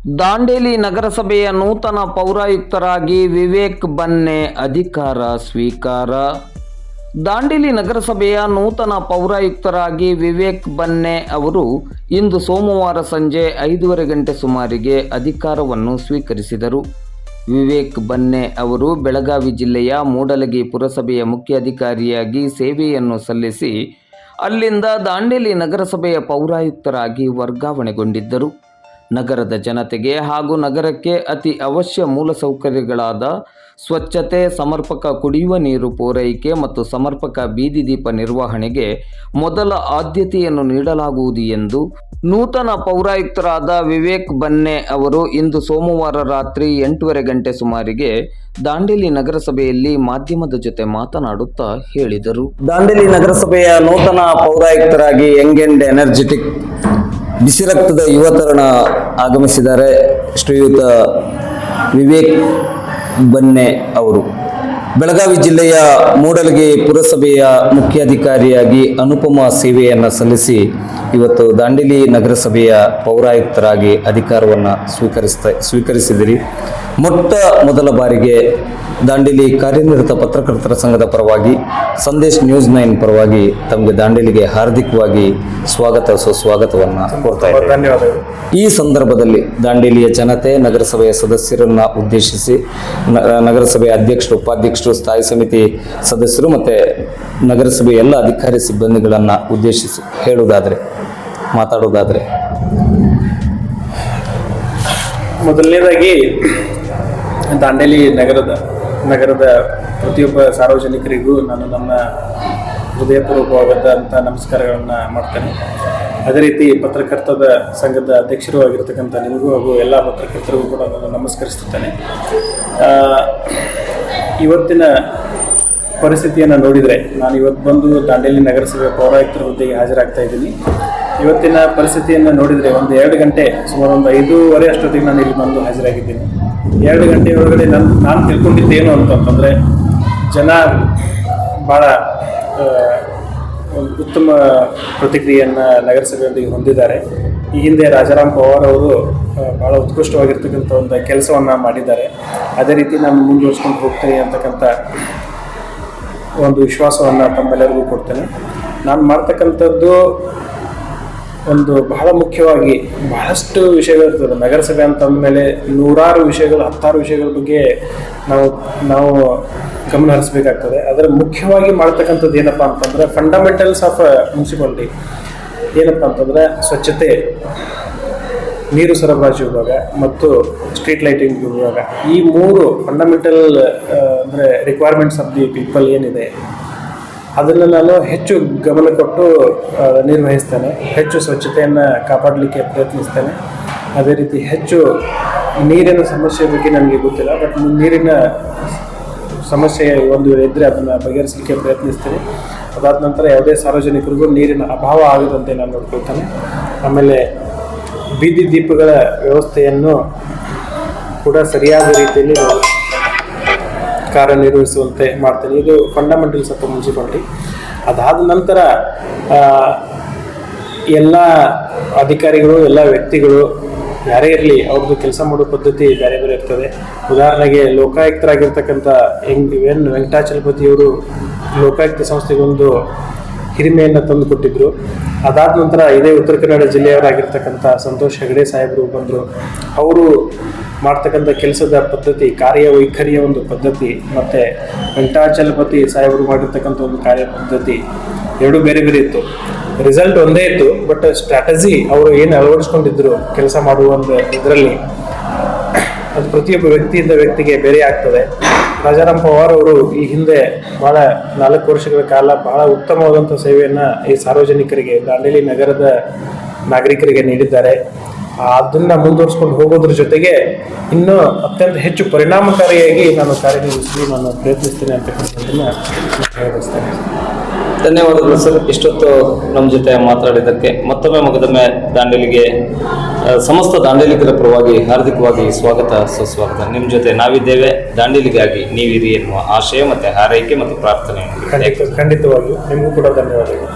ದಾಂಡೇಲಿ ನಗರಸಭೆಯ ನೂತನ ಪೌರಾಯುಕ್ತರಾಗಿ ವಿವೇಕ್ ಬನ್ನೆ ಅಧಿಕಾರ ಸ್ವೀಕಾರ. ದಾಂಡೇಲಿ ನಗರಸಭೆಯ ನೂತನ ಪೌರಾಯುಕ್ತರಾಗಿ ವಿವೇಕ್ ಬನ್ನೆ ಅವರು ಇಂದು ಸೋಮವಾರ ಸಂಜೆ 5:30 ಗಂಟೆ ಸುಮಾರಿಗೆ ಅಧಿಕಾರವನ್ನು ಸ್ವೀಕರಿಸಿದರು. ವಿವೇಕ್ ಬನ್ನೆ ಅವರು ಬೆಳಗಾವಿ ಜಿಲ್ಲೆಯ ಮೂಡಲಗಿ ಪುರಸಭೆಯ ಮುಖ್ಯ ಅಧಿಕಾರಿಯಾಗಿ ಸೇವೆಯನ್ನು ಸಲ್ಲಿಸಿ ಅಲ್ಲಿಂದ ದಾಂಡೇಲಿ ನಗರಸಭೆಯ ಪೌರಾಯುಕ್ತರಾಗಿ ವರ್ಗಾವಣೆಗೊಂಡಿದ್ದರು. ನಗರದ ಜನತೆಗೆ ಹಾಗೂ ನಗರಕ್ಕೆ ಅತಿ ಅವಶ್ಯ ಮೂಲಸೌಕರ್ಯಗಳಾದ ಸ್ವಚ್ಛತೆ, ಸಮರ್ಪಕ ಕುಡಿಯುವ ನೀರು ಪೂರೈಕೆ ಮತ್ತು ಸಮರ್ಪಕ ಬೀದಿ ದೀಪ ನಿರ್ವಹಣೆಗೆ ಮೊದಲ ಆದ್ಯತೆಯನ್ನು ನೀಡಲಾಗುವುದು ಎಂದು ನೂತನ ಪೌರಾಯುಕ್ತರಾದ ವಿವೇಕ್ ಬನ್ನೆ ಅವರು ಇಂದು ಸೋಮವಾರ ರಾತ್ರಿ 8:30 ಗಂಟೆ ಸುಮಾರಿಗೆ ದಾಂಡೇಲಿ ನಗರಸಭೆಯಲ್ಲಿ ಮಾಧ್ಯಮದ ಜೊತೆ ಮಾತನಾಡುತ್ತಾ ಹೇಳಿದರು. ದಾಂಡೇಲಿ ನಗರಸಭೆಯ ನೂತನ ಪೌರಾಯುಕ್ತರಾಗಿ ಯಂಗ್ ಅಂಡ್ ಎನರ್ಜೆಟಿಕ್ ಬಿಸಿ ರಕ್ತದ ಯುವ ತರುಣ ಆಗಮಿಸಿದ್ದಾರೆ. ಶ್ರೀಯುತ ವಿವೇಕ್ ಬನ್ನೆ ಅವರು ಬೆಳಗಾವಿ ಜಿಲ್ಲೆಯ ಮೂಡಲಗಿ ಪುರಸಭೆಯ ಮುಖ್ಯಾಧಿಕಾರಿಯಾಗಿ ಅನುಪಮ ಸೇವೆಯನ್ನು ಸಲ್ಲಿಸಿ ಇವತ್ತು ದಾಂಡೇಲಿ ನಗರಸಭೆಯ ಪೌರಾಯುಕ್ತರಾಗಿ ಅಧಿಕಾರವನ್ನು ಸ್ವೀಕರಿಸಿದಿರಿ. ಮೊದಲ ಬಾರಿಗೆ ದಾಂಡೇಲಿ ಕಾರ್ಯನಿರತ ಪತ್ರಕರ್ತರ ಸಂಘದ ಪರವಾಗಿ ಸಂದೇಶ್ ನ್ಯೂಸ್ 9 ಪರವಾಗಿ ತಮಗೆ ದಾಂಡೇಲಿಗೆ ಹಾರ್ದಿಕವಾಗಿ ಸುಸ್ವಾಗತವನ್ನು ಕೋರ್ತಾ ಇದ್ದೇವೆ. ಧನ್ಯವಾದಗಳು. ಈ ಸಂದರ್ಭದಲ್ಲಿ ದಾಂಡೇಲಿಯ ಜನತೆ, ನಗರಸಭೆಯ ಸದಸ್ಯರನ್ನ ಉದ್ದೇಶಿಸಿ ನಗರಸಭೆಯ ಅಧ್ಯಕ್ಷರು, ಉಪಾಧ್ಯಕ್ಷರು, ಸ್ಥಾಯಿ ಸಮಿತಿ ಸದಸ್ಯರು ಮತ್ತು ನಗರಸಭೆಯ ಎಲ್ಲ ಅಧಿಕಾರಿ ಸಿಬ್ಬಂದಿಗಳನ್ನು ಉದ್ದೇಶಿಸಿ ಮಾತಾಡೋದಾದರೆ ಮೊದಲನೇದಾಗಿ ದಾಂಡೇಲಿ ನಗರದ ಪ್ರತಿಯೊಬ್ಬ ಸಾರ್ವಜನಿಕರಿಗೂ ನಾನು ನನ್ನ ಹೃದಯಪೂರ್ವಕವಾದಂಥ ನಮಸ್ಕಾರಗಳನ್ನು ಮಾಡ್ತೇನೆ. ಅದೇ ರೀತಿ ಪತ್ರಕರ್ತರ ಸಂಘದ ಅಧ್ಯಕ್ಷರು ಆಗಿರ್ತಕ್ಕಂಥ ನಿಮಗೂ ಹಾಗೂ ಎಲ್ಲ ಪತ್ರಕರ್ತರಿಗೂ ಕೂಡ ನಾನು ನಮಸ್ಕರಿಸುತ್ತೇನೆ. ಇವತ್ತಿನ ಪರಿಸ್ಥಿತಿಯನ್ನು ನೋಡಿದರೆ, ನಾನು ಇವತ್ತು ಬಂದು ದಾಂಡೇಲಿ ನಗರಸಭೆ ಪೌರಾಯುಕ್ತರ ಹುದ್ದೆಗೆ ಹಾಜರಾಗ್ತಾ ಇದ್ದೀನಿ. ಇವತ್ತಿನ ಪರಿಸ್ಥಿತಿಯನ್ನು ನೋಡಿದರೆ ಒಂದು 2 ಗಂಟೆ, ಸುಮಾರು ಒಂದು 5:30 ಅಷ್ಟೊತ್ತಿಗೆ ನಾನು ಇಲ್ಲಿ ಬಂದು ಹಾಜರಾಗಿದ್ದೀನಿ. 2 ಗಂಟೆ ಒಳಗಡೆ ನಾನು ತಿಳ್ಕೊಂಡಿದ್ದೇನು ಅಂತಂದರೆ, ಜನ ಭಾಳ ಒಂದು ಉತ್ತಮ ಪ್ರತಿಕ್ರಿಯೆಯನ್ನು ನಗರಸಭೆಯೊಂದಿಗೆ ಹೊಂದಿದ್ದಾರೆ. ಈ ಹಿಂದೆ ರಾಜಾರಾಮ್ ಪವಾರ್ ಅವರು ಭಾಳ ಉತ್ಕೃಷ್ಟವಾಗಿರ್ತಕ್ಕಂಥ ಒಂದು ಕೆಲಸವನ್ನು ಮಾಡಿದ್ದಾರೆ. ಅದೇ ರೀತಿ ನಾನು ಮುಂದುವರಿಸ್ಕೊಂಡು ಹೋಗ್ತೇನೆ ಅಂತಕ್ಕಂಥ ಒಂದು ವಿಶ್ವಾಸವನ್ನು ತಮ್ಮೆಲ್ಲರಿಗೂ ಕೊಡ್ತೇನೆ. ನಾನು ಮಾಡ್ತಕ್ಕಂಥದ್ದು ಒಂದು ಬಹಳ ಮುಖ್ಯವಾಗಿ ಬಹಳಷ್ಟು ವಿಷಯಗಳಿರ್ತದೆ. ನಗರಸಭೆ ಅಂತಂದಮೇಲೆ 100 ವಿಷಯಗಳು, 10 ವಿಷಯಗಳ ಬಗ್ಗೆ ನಾವು ಗಮನ ಹರಿಸಬೇಕಾಗ್ತದೆ. ಅದರ ಮುಖ್ಯವಾಗಿ ಮಾಡ್ತಕ್ಕಂಥದ್ದು ಏನಪ್ಪ ಅಂತಂದರೆ, ಫಂಡಮೆಂಟಲ್ಸ್ ಆಫ್ ಮುನ್ಸಿಪಾಲಿಟಿ ಏನಪ್ಪ ಅಂತಂದರೆ ಸ್ವಚ್ಛತೆ, ನೀರು ಸರಬರಾಜು ವಿಭಾಗ ಮತ್ತು ಸ್ಟ್ರೀಟ್ ಲೈಟಿಂಗ್ ವಿಭಾಗ. ಈ 3 ಫಂಡಮೆಂಟಲ್ ಅಂದರೆ ರಿಕ್ವೈರ್ಮೆಂಟ್ಸ್ ಆಫ್ ದಿ ಪೀಪಲ್ ಏನಿದೆ ಅದನ್ನು ನಾನು ಹೆಚ್ಚು ಗಮನ ಕೊಟ್ಟು ನಿರ್ವಹಿಸ್ತೇನೆ. ಹೆಚ್ಚು ಸ್ವಚ್ಛತೆಯನ್ನು ಕಾಪಾಡಲಿಕ್ಕೆ ಪ್ರಯತ್ನಿಸ್ತೇನೆ. ಅದೇ ರೀತಿ ಹೆಚ್ಚು ನೀರಿನ ಸಮಸ್ಯೆ ಬಗ್ಗೆ ನನಗೆ ಗೊತ್ತಿಲ್ಲ, ಬಟ್ ನೀರಿನ ಸಮಸ್ಯೆ ಒಂದು ಇದ್ದರೆ ಅದನ್ನು ಬಗೆಹರಿಸಲಿಕ್ಕೆ ಪ್ರಯತ್ನಿಸ್ತೇನೆ. ಅದಾದ ನಂತರ ಯಾವುದೇ ಸಾರ್ವಜನಿಕರಿಗೂ ನೀರಿನ ಅಭಾವ ಆಗದಂತೆ ನಾನು ನೋಡ್ಕೊಳ್ತೇನೆ. ಆಮೇಲೆ ಬೀದಿ ದೀಪಗಳ ವ್ಯವಸ್ಥೆಯನ್ನು ಕೂಡ ಸರಿಯಾದ ರೀತಿಯಲ್ಲಿ ಕಾರ್ಯನಿರ್ವಹಿಸುವಂತೆ ಮಾಡ್ತೇನೆ. ಇದು ಫಂಡಮೆಂಟಲ್ಸ್ ಆಫ್ ಮುನ್ಸಿಪಾಲಿಟಿ. ಅದಾದ ನಂತರ ಎಲ್ಲ ಅಧಿಕಾರಿಗಳು, ಎಲ್ಲ ವ್ಯಕ್ತಿಗಳು ಯಾರೇ ಇರಲಿ, ಅವ್ರದ್ದು ಕೆಲಸ ಮಾಡೋ ಪದ್ಧತಿ ಬೇರೆ ಬೇರೆ ಇರ್ತದೆ. ಉದಾಹರಣೆಗೆ ಲೋಕಾಯುಕ್ತರಾಗಿರ್ತಕ್ಕಂಥ ವೆಂಕಟಾಚಲಪತಿಯವರು ಲೋಕಾಯುಕ್ತ ಸಂಸ್ಥೆಗೊಂದು ಹಿರಿಮೆಯನ್ನು ತಂದು ಕೊಟ್ಟಿದ್ದರು. ಅದಾದ ನಂತರ ಇದೇ ಉತ್ತರ ಕನ್ನಡ ಜಿಲ್ಲೆಯವರಾಗಿರ್ತಕ್ಕಂಥ ಸಂತೋಷ್ ಹೆಗಡೆ ಸಾಹೇಬರು ಬಂದರು. ಅವರು ಮಾಡ್ತಕ್ಕಂಥ ಕೆಲಸದ ಪದ್ಧತಿ, ಕಾರ್ಯವೈಖರಿಯ ಒಂದು ಪದ್ಧತಿ ಮತ್ತು ವೆಂಕಟಾಚಲಪತಿ ಸಾಹೇಬರು ಮಾಡಿರ್ತಕ್ಕಂಥ ಒಂದು ಕಾರ್ಯ ಪದ್ಧತಿ ಎರಡು ಬೇರೆ ಬೇರೆ ಇತ್ತು. ರಿಸಲ್ಟ್ ಒಂದೇ ಇತ್ತು, ಬಟ್ ಸ್ಟ್ರಾಟಜಿ ಅವರು ಏನು ಅಳವಡಿಸ್ಕೊಂಡಿದ್ರು ಕೆಲಸ ಮಾಡುವ ಒಂದು ಇದರಲ್ಲಿ ಅದು ಪ್ರತಿಯೊಬ್ಬ ವ್ಯಕ್ತಿಯಿಂದ ವ್ಯಕ್ತಿಗೆ ಬೇರೆ ಆಗ್ತದೆ. ರಾಜಾರಾಮ್ ಪವಾರ್ ಅವರು ಈ ಹಿಂದೆ ಭಾಳ 4 ವರ್ಷಗಳ ಕಾಲ ಬಹಳ ಉತ್ತಮವಾದಂಥ ಸೇವೆಯನ್ನು ಈ ಸಾರ್ವಜನಿಕರಿಗೆ, ದಾಂಡೇಲಿ ನಗರದ ನಾಗರಿಕರಿಗೆ ನೀಡಿದ್ದಾರೆ. ಅದನ್ನು ಮುಂದುವರಿಸ್ಕೊಂಡು ಹೋಗೋದ್ರ ಜೊತೆಗೆ ಇನ್ನೂ ಅತ್ಯಂತ ಹೆಚ್ಚು ಪರಿಣಾಮಕಾರಿಯಾಗಿ ನಾನು ಕಾರ್ಯನಿರ್ವಹಿಸಲು ನಾನು ಪ್ರಯತ್ನಿಸ್ತೇನೆ ಅಂತಕ್ಕಂಥದ್ದನ್ನು ಹೇಳಬಯಸ್ತೇನೆ. ಧನ್ಯವಾದಗಳು ಸರ್, ಇಷ್ಟೊತ್ತು ನಮ್ಮ ಜೊತೆ ಮಾತಾಡಿದ್ದಕ್ಕೆ. ಮತ್ತೊಮ್ಮೆ ದಾಂಡೇಲಿಗೆ ಸಮಸ್ತ ದಾಂಡೇಲಿಗರ ಪರವಾಗಿ ಹಾರ್ದಿಕವಾಗಿ ಸುಸ್ವಾಗತ. ನಿಮ್ಮ ಜೊತೆ ನಾವಿದ್ದೇವೆ, ದಾಂಡೇಲಿಗಾಗಿ ನೀವಿರಿ ಎನ್ನುವ ಆಶಯ ಮತ್ತು ಹಾರೈಕೆ ಮತ್ತು ಪ್ರಾರ್ಥನೆ. ಖಂಡಿತವಾಗಿಯೂ ನಿಮಗೂ ಕೂಡ ಧನ್ಯವಾದಗಳು.